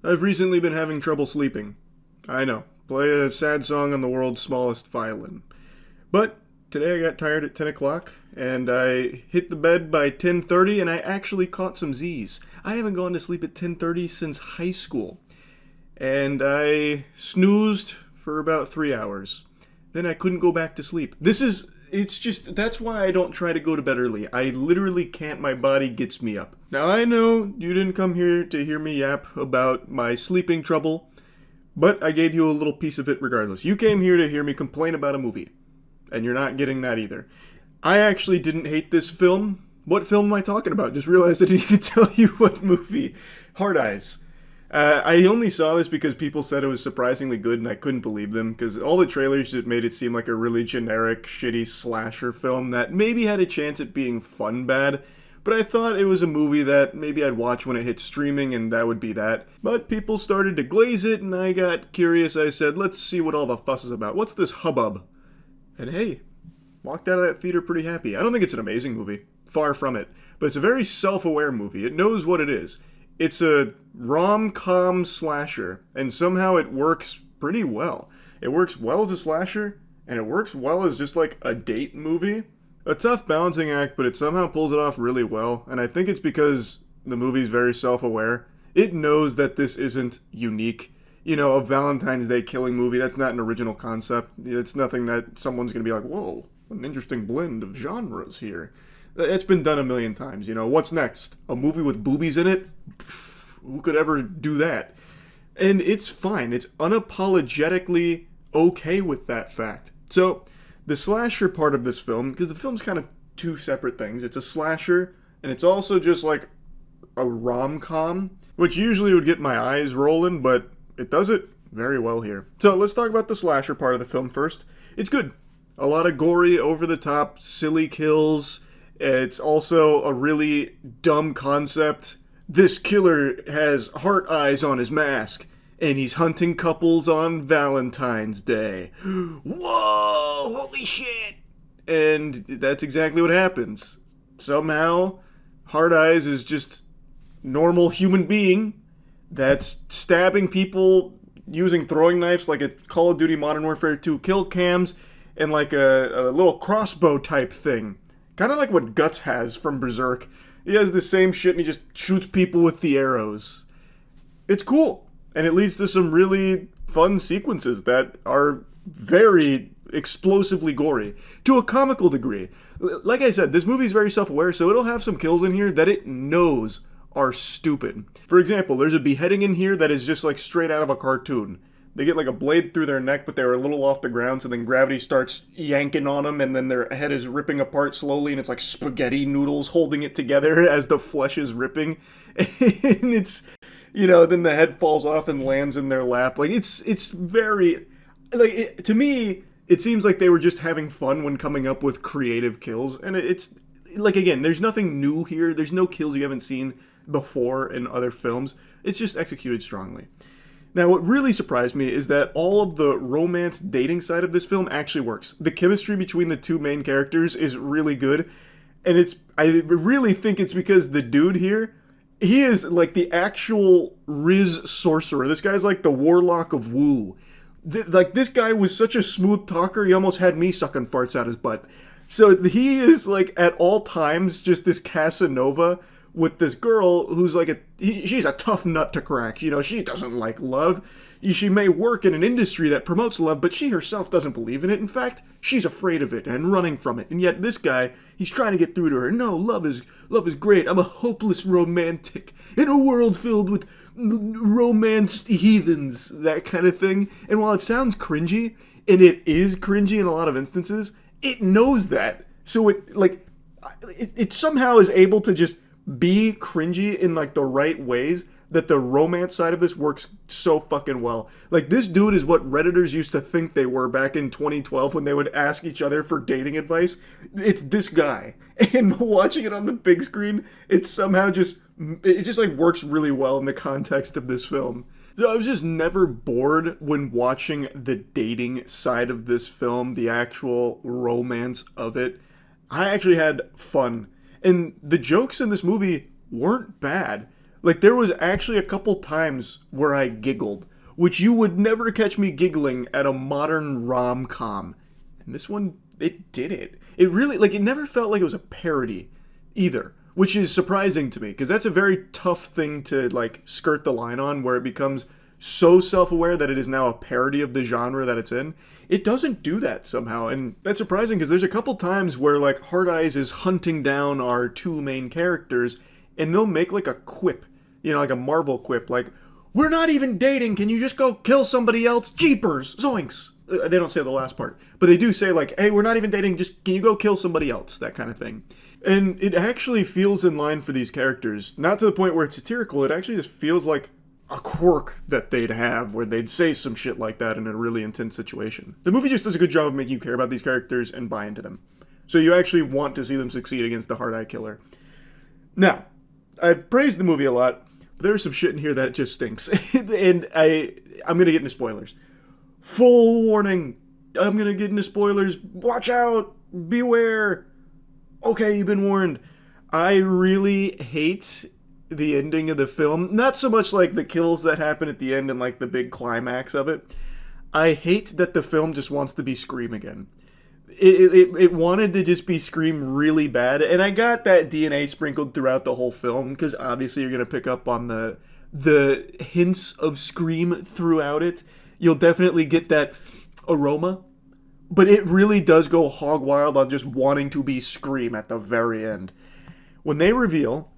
I've recently been having trouble sleeping. I know, play a sad song on the world's smallest violin. But today I got tired at 10 o'clock, and I hit the bed by 10:30, and I actually caught some Z's. I haven't gone to sleep at 10:30 since high school. And I snoozed for about 3 hours. Then I couldn't go back to sleep. That's why I don't try to go to bed early. I literally can't, my body gets me up. Now I know you didn't come here to hear me yap about my sleeping trouble, but I gave you a little piece of it regardless. You came here to hear me complain about a movie, and you're not getting that either. I actually didn't hate this film. What film am I talking about? Just realized I didn't even tell you what movie. Hard Eyes. I only saw this because people said it was surprisingly good, and I couldn't believe them, because all the trailers just made it seem like a really generic, shitty slasher film that maybe had a chance at being fun bad, but I thought it was a movie that maybe I'd watch when it hit streaming, and that would be that. But people started to glaze it, and I got curious. I said, let's see what all the fuss is about. What's this hubbub? And hey, walked out of that theater pretty happy. I don't think it's an amazing movie. Far from it. But it's a very self-aware movie. It knows what it is. It's a rom-com slasher, and somehow it works pretty well. It works well as a slasher, and it works well as just like a date movie. A tough balancing act, but it somehow pulls it off really well, and I think it's because the movie's very self-aware. It knows that this isn't unique. You know, a Valentine's Day killing movie, that's not an original concept. It's nothing that someone's gonna be like, whoa, an interesting blend of genres here. It's been done a million times, you know. What's next? A movie with boobies in it? Who could ever do that? And it's fine. It's unapologetically okay with that fact. So, the slasher part of this film, because the film's kind of two separate things. It's a slasher, and it's also just like a rom-com, which usually would get my eyes rolling, but it does it very well here. So, let's talk about the slasher part of the film first. It's good. A lot of gory, over-the-top, silly kills. It's also a really dumb concept. This killer has heart eyes on his mask, and he's hunting couples on Valentine's Day. Whoa! Holy shit! And that's exactly what happens. Somehow, Hard Eyes is just normal human being that's stabbing people using throwing knives like a Call of Duty Modern Warfare 2 kill cams and like a little crossbow type thing. Kind of like what Guts has from Berserk. He has the same shit and he just shoots people with the arrows. It's cool. And it leads to some really fun sequences that are very explosively gory. To a comical degree. Like I said, this movie's very self-aware, so it'll have some kills in here that it knows are stupid. For example, there's a beheading in here that is just like straight out of a cartoon. They get like a blade through their neck, but they're a little off the ground, so then gravity starts yanking on them, and then their head is ripping apart slowly, and it's like spaghetti noodles holding it together as the flesh is ripping. And it's, you know, then the head falls off and lands in their lap. Like, it's very, like, to me, it seems like they were just having fun when coming up with creative kills, and it's, like, again, there's nothing new here. There's no kills you haven't seen before in other films. It's just executed strongly. Now, what really surprised me is that all of the romance dating side of this film actually works. The chemistry between the two main characters is really good, and I really think it's because the dude here, he is like the actual Riz sorcerer. This guy's like the warlock of Wu. Like, this guy was such a smooth talker, he almost had me sucking farts out his butt. So he is like at all times just this Casanova with this girl who's like she's a tough nut to crack. You know, she doesn't like love. She may work in an industry that promotes love, but she herself doesn't believe in it. In fact, she's afraid of it and running from it. And yet this guy, he's trying to get through to her. No, love is great. I'm a hopeless romantic in a world filled with romanced heathens, that kind of thing. And while it sounds cringy, and it is cringy in a lot of instances, it knows that. So it somehow is able to just be cringy in like the right ways, that the romance side of this works so fucking well. Like, this dude is what Redditors used to think they were back in 2012 when they would ask each other for dating advice. It's this guy. And watching it on the big screen, it just like works really well in the context of this film. So I was just never bored when watching the dating side of this film, the actual romance of it. I actually had fun. And the jokes in this movie weren't bad. Like, there was actually a couple times where I giggled, which you would never catch me giggling at a modern rom-com. And this one, it did it. It really, like, it never felt like it was a parody either, which is surprising to me, because that's a very tough thing to, like, skirt the line on, where it becomes so self-aware that it is now a parody of the genre that it's in. It doesn't do that somehow, and that's surprising, because there's a couple times where, like, Hard Eyes is hunting down our two main characters, and they'll make, like, a quip, you know, like a Marvel quip, like, "We're not even dating, can you just go kill somebody else? Jeepers, zoinks!" They don't say the last part, but they do say, like, "Hey, we're not even dating, just can you go kill somebody else?" That kind of thing. And it actually feels in line for these characters. Not to the point where it's satirical, it actually just feels like a quirk that they'd have, where they'd say some shit like that in a really intense situation. The movie just does a good job of making you care about these characters and buy into them. So you actually want to see them succeed against the Hard Eye Killer. Now, I praised the movie a lot, but there's some shit in here that just stinks. And I'm going to get into spoilers. Full warning, I'm going to get into spoilers. Watch out! Beware! Okay, you've been warned. I really hate the ending of the film. Not so much like the kills that happen at the end and like the big climax of it. I hate that the film just wants to be Scream again. It wanted to just be Scream really bad, and I got that DNA sprinkled throughout the whole film, because obviously you're going to pick up on the hints of Scream throughout it. You'll definitely get that aroma. But it really does go hog wild on just wanting to be Scream at the very end. When they reveal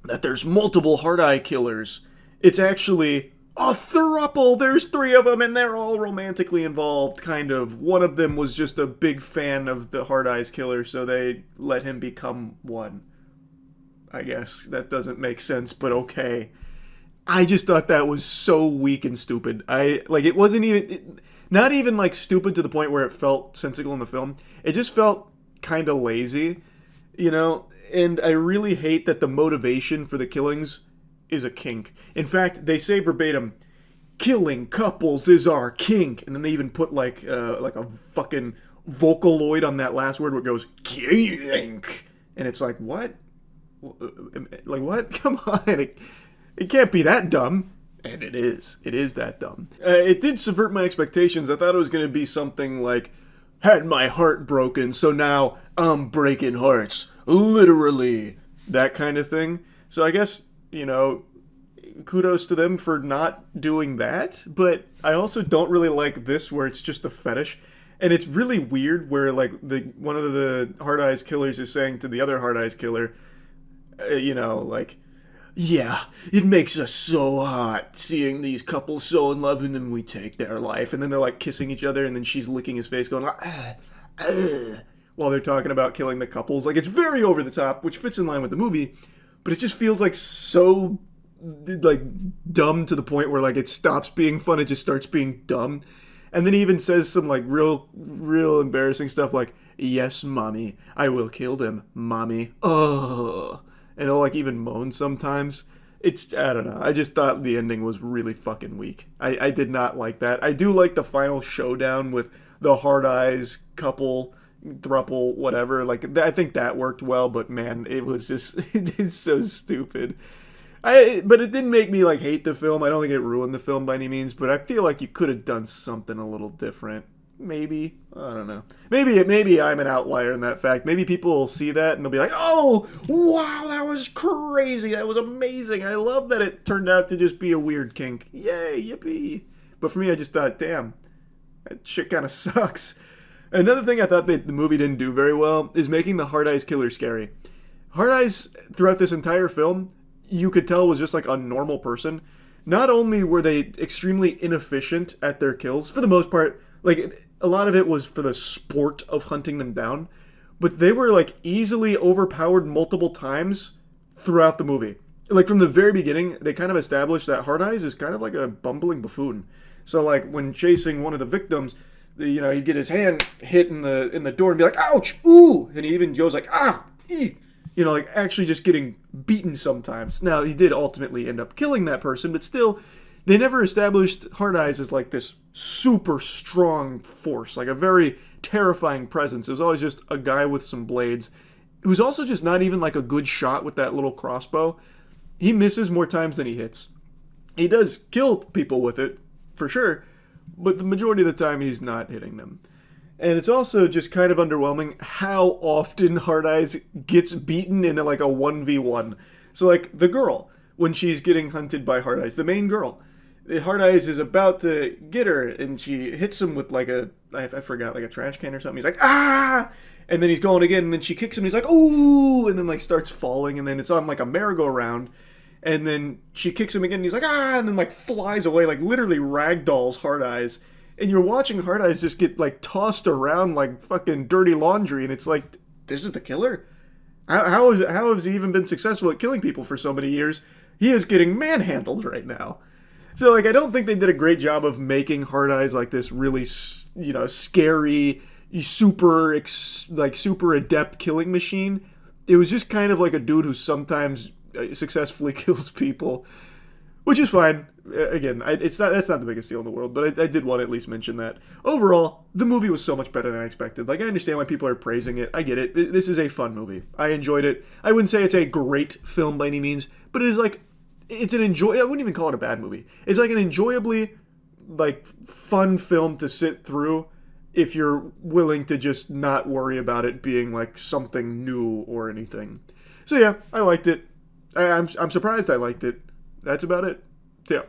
that there's multiple Hard Eye Killers, it's actually a throuple. There's 3 of them and they're all romantically involved, kind of. One of them was just a big fan of the Hard Eyes Killer, so they let him become one. I guess that doesn't make sense, but okay. I just thought that was so weak and stupid. It wasn't even... Not even, like, stupid to the point where it felt sensical in the film. It just felt kind of lazy, you know? And I really hate that the motivation for the killings is a kink. In fact, they say verbatim, "Killing couples is our kink." And then they even put, like a fucking Vocaloid on that last word where it goes, "kink." And it's like, what? Like, what? Come on. It can't be that dumb. And it is. It is that dumb. It did subvert my expectations. I thought it was going to be something like, "Had my heart broken, so now I'm breaking hearts. Literally." That kind of thing. So I guess, you know, kudos to them for not doing that. But I also don't really like this, where it's just a fetish. And it's really weird where, like, one of the Hard Eyes Killers is saying to the other Hard Eyes Killer, you know, like, "Yeah, it makes us so hot seeing these couples so in love, and then we take their life." And then they're like kissing each other, and then she's licking his face going, while they're talking about killing the couples. Like, it's very over the top, which fits in line with the movie, but it just feels like so, like, dumb to the point where, like, it stops being fun, it just starts being dumb. And then he even says some, like, real embarrassing stuff like, "Yes, mommy, I will kill them, mommy. Oh." And he'll, like, even moan sometimes. I don't know. I just thought the ending was really fucking weak. I did not like that. I do like the final showdown with the Hard Eyes couple, throuple, whatever. Like, I think that worked well, but man, it was just, it's so stupid. But it didn't make me, like, hate the film. I don't think it ruined the film by any means, but I feel like you could have done something a little different. Maybe. I don't know. Maybe I'm an outlier in that fact. Maybe people will see that and they'll be like, "Oh, wow, that was crazy. That was amazing. I love that it turned out to just be a weird kink. Yay, yippee." But for me, I just thought, damn, that shit kind of sucks. Another thing I thought that the movie didn't do very well is making the Hard Eyes Killer scary. Hard Eyes, throughout this entire film, you could tell was just like a normal person. Not only were they extremely inefficient at their kills, for the most part, like, a lot of it was for the sport of hunting them down, but they were, like, easily overpowered multiple times throughout the movie. Like, from the very beginning, they kind of established that Hard Eyes is kind of like a bumbling buffoon. So, like, when chasing one of the victims, you know, he'd get his hand hit in the door and be like, "Ouch! Ooh!" And he even goes like, "Ah! Ee!" You know, like, actually just getting beaten sometimes. Now, he did ultimately end up killing that person, but still, they never established Hard Eyes as, like, this super strong force, like a very terrifying presence. It was always just a guy with some blades, who's also just not even, like, a good shot with that little crossbow. He misses more times than he hits. He does kill people with it, for sure, but the majority of the time he's not hitting them. And it's also just kind of underwhelming how often Hard Eyes gets beaten in like a 1v1. So like the girl, when she's getting hunted by Hard Eyes, the main girl, Hard Eyes is about to get her and she hits him with like I forgot, like a trash can or something. He's like, ah! And then he's going again and then she kicks him and he's like, ooh! And then like starts falling and then it's on like a merry-go-round. And then she kicks him again and he's like, ah! And then like flies away, like literally ragdolls Hard Eyes. And you're watching Hard Eyes just get like tossed around like fucking dirty laundry, and it's like, this is the killer? How has he even been successful at killing people for so many years? He is getting manhandled right now. So like, I don't think they did a great job of making Hard Eyes like this really, scary, super adept killing machine. It was just kind of like a dude who sometimes successfully kills people, which is fine. Again, that's not the biggest deal in the world, but I did want to at least mention that. Overall, the movie was so much better than I expected. Like, I understand why people are praising it. I get it. This is a fun movie. I enjoyed it. I wouldn't say it's a great film by any means, but it is like, I wouldn't even call it a bad movie. It's like an enjoyably, like, fun film to sit through if you're willing to just not worry about it being like something new or anything. So yeah, I liked it. I'm surprised I liked it. That's about it. So yeah.